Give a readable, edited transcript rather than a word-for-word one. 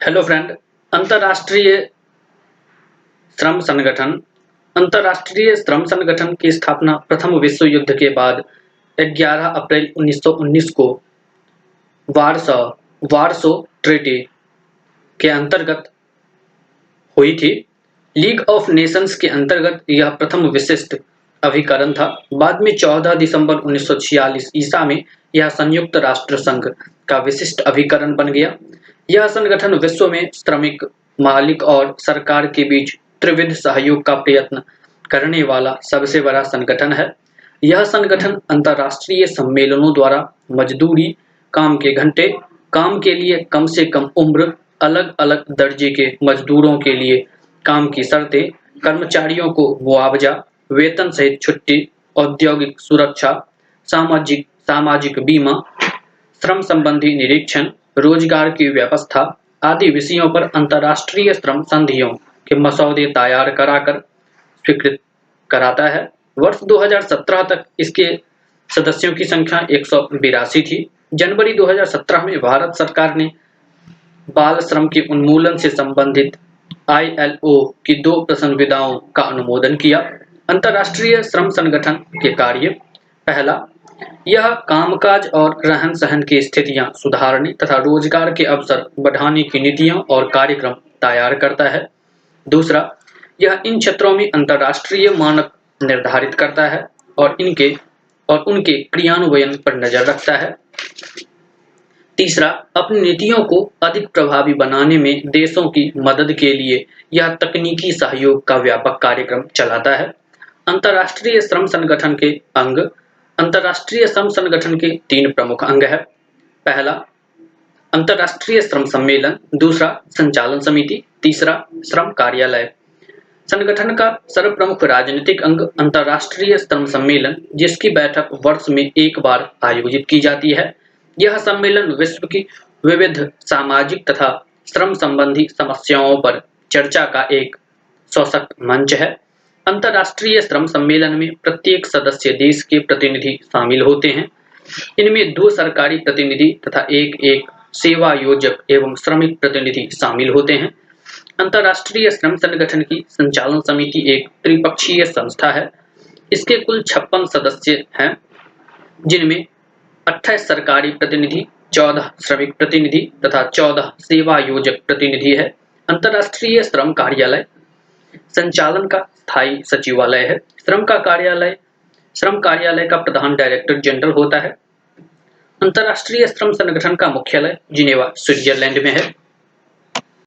Hello friend. अंतर्राष्ट्रीय श्रम संगठन अंतर्राष्ट्रीय श्रम संगठन की स्थापना प्रथम विश्व युद्ध के बाद 11 अप्रैल 1919 को वारसो वारसो ट्रीटी के अंतर्गत हुई थी। लीग ऑफ नेशंस के अंतर्गत यह प्रथम विशिष्ट अभिकरण था। बाद में 14 दिसंबर 1946 ईसा में यह संयुक्त राष्ट्र संघ का विशिष्ट अभिकरण बन गया। यह संगठन विश्व में श्रमिक, मालिक और सरकार के बीच त्रिविध सहयोग का प्रयत्न करने वाला सबसे बड़ा संगठन है। यह संगठन अंतर्राष्ट्रीय सम्मेलनों द्वारा मजदूरी, काम के घंटे, काम के लिए कम से कम उम्र, अलग-अलग दर्जे के मजदूरों के लिए काम की शर्तें, कर्मचारियों को मुआवजा, वेतन सहित छुट्टी, औद्योगिक सुरक्षा, सामाजिक बीमा, श्रम संबंधी निरीक्षण, रोजगार की व्यवस्था आदि विषयों पर अंतर्राष्ट्रीय श्रम संधियों के मसौदे तैयार कराकर स्वीकृत कराता है। वर्ष 2017 तक इसके सदस्यों की संख्या 182 थी। जनवरी 2017 में भारत सरकार ने बाल श्रम के उन्मूलन से संबंधित ILO की 2 संविधाओं का अनुमोदन किया। अंतर्राष्ट्रीय श्रम संगठन के कार्य: पहला, यह कामकाज और रहन-सहन की स्थितियां सुधारने तथा रोजगार के अवसर बढ़ाने की नीतियां और कार्यक्रम तैयार करता है। दूसरा, यह इन क्षेत्रों में अंतर्राष्ट्रीय मानक निर्धारित करता है और उनके क्रियान्वयन पर नजर रखता है। तीसरा, अपनी नीतियों को अधिक प्रभावी बनाने में देशों की मदद के लिए यह तकनीकी सहयोग का व्यापक कार्यक्रम चलाता है। अंतर्राष्ट्रीय श्रम संगठन के अंग: अंतर्राष्ट्रीय श्रम संगठन के 3 प्रमुख अंग हैं। पहला, अंतर्राष्ट्रीय श्रम सम्मेलन। दूसरा, संचालन समिति। तीसरा, श्रम कार्यालय। संगठन का सर्वप्रमुख राजनीतिक अंग अंतर्राष्ट्रीय श्रम सम्मेलन, जिसकी बैठक वर्ष में 1 बार आयोजित की जाती है। यह सम्मेलन विश्व की विविध सामाजिक तथा श्रम संबंधी समस्याओं पर चर्चा का एक सशक्त मंच है। अंतर्राष्ट्रीय श्रम सम्मेलन में प्रत्येक सदस्य देश के प्रतिनिधि शामिल होते हैं। इनमें 2 सरकारी प्रतिनिधि तथा एक सेवा योजक एवं श्रमिक प्रतिनिधि शामिल होते हैं। अंतर्राष्ट्रीय श्रम संगठन की संचालन समिति एक त्रिपक्षीय संस्था है। इसके कुल 56 सदस्य हैं, जिनमें 28 सरकारी प्रतिनिधि, 14 श्रमिक प्रतिनिधि तथा 14 सेवा योजक प्रतिनिधि है। अंतर्राष्ट्रीय श्रम कार्यालय संचालन का स्थायी सचिवालय है। श्रम कार्यालय का प्रधान डायरेक्टर जनरल होता है। अंतर्राष्ट्रीय श्रम संगठन का मुख्यालय जिनेवा, स्विट्जरलैंड में है।